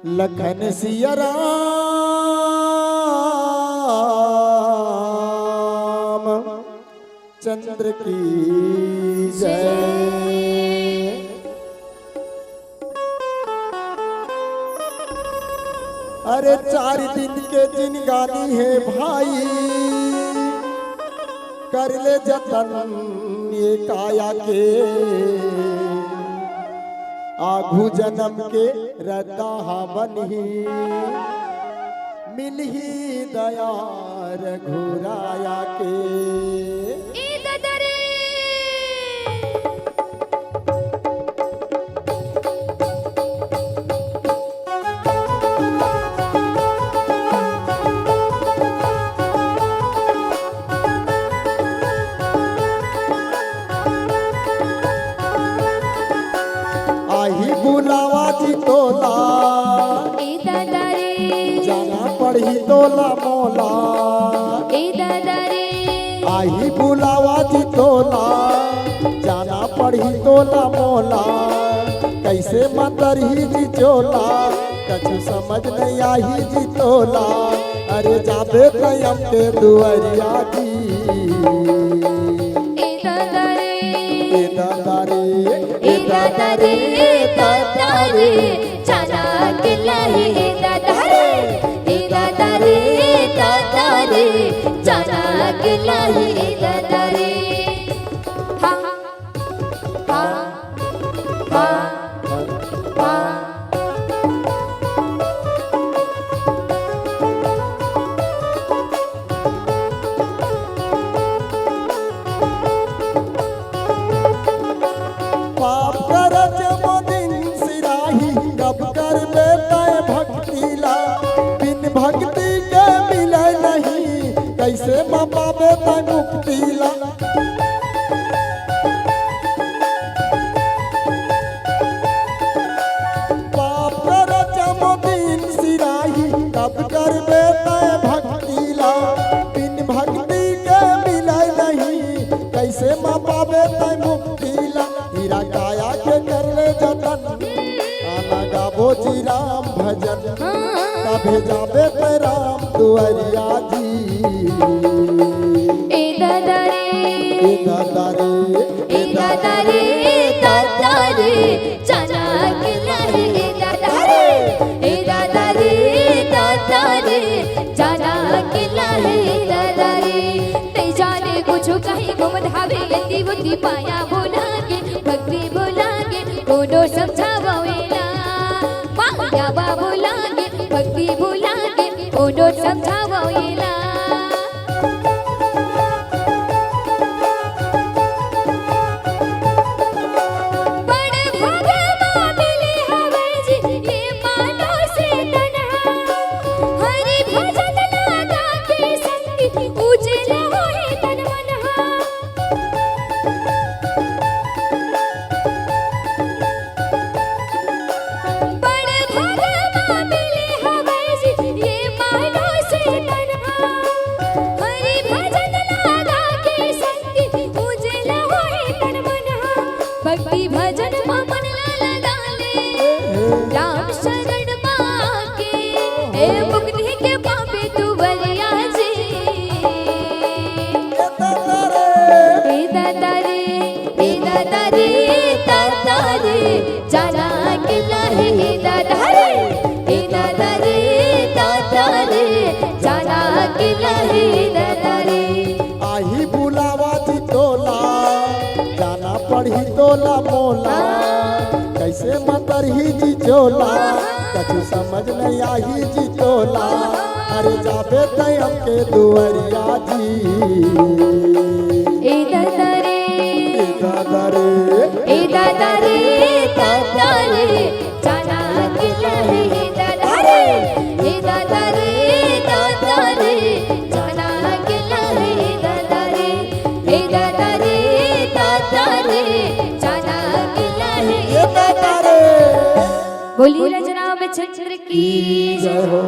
लखन सिया राम चंद्र की जय। अरे 4 दिन के जिनगानी है भाई, कर ले जतन ये काया के, आघु जन्म के रद्दा बनही, मिलही दया रघुराया के। आही बुलावा जी तोला, जाना पढ़ी तोला मोला। आही बुलावा जी तोला, जाना पढ़ी तोला मोला। कैसे मतरही जी चोला, कछु समझ नहीं आही जी तोला। अरे जाबे कयम के दुआरिया जी, दादारे चना के लाई दादारे चना के लाई दादारे। हा हा हा हा पाप कर जब दिन सिराही, कब कर लेता भक्तिला। बिन भक्ति के मिले नहीं, कैसे माँ पावे तय मुक्तिला। पाप कर जब दिन सिराही, कब कर लेता भक्तिला। बिन भक्ति के मिले नहीं, कैसे माँ पावे तय मुक्तिला। हीरा काया के कर ले जतन, गाना गाबो जी राम भजन। कभे जाबे ते राम दुआरिया जी, दादारे चना के लाई दादारे चना के लाई दादारे। नहीं जाने कुछ कहीं घूम धावे, यदि बुद्धि पाया बोला के, भक्ति बोला के कोनो समझावेला। पाया बोला के, भक्ति बोला के कोनो समझावेला। भक्ति भजन मन लगा ले, राम शरण मांगे, ए मुक्ति के पापे तू बलिया जी। दादारे जाना के लाई दादारे जाना के लाई दादारे। आही बुलावा जी तोला, जाना पढ़ी तोला मोला। कैसे मतरही जी चोला, कछु समझ नहीं आही जी तोला। अरे जाबे तय हमके दुआरिया जी, दादारे जाना के लाई दादारे जाना के लाई दादारे जाना के लाई दादारे। बोली राम चंद्र की जय हो।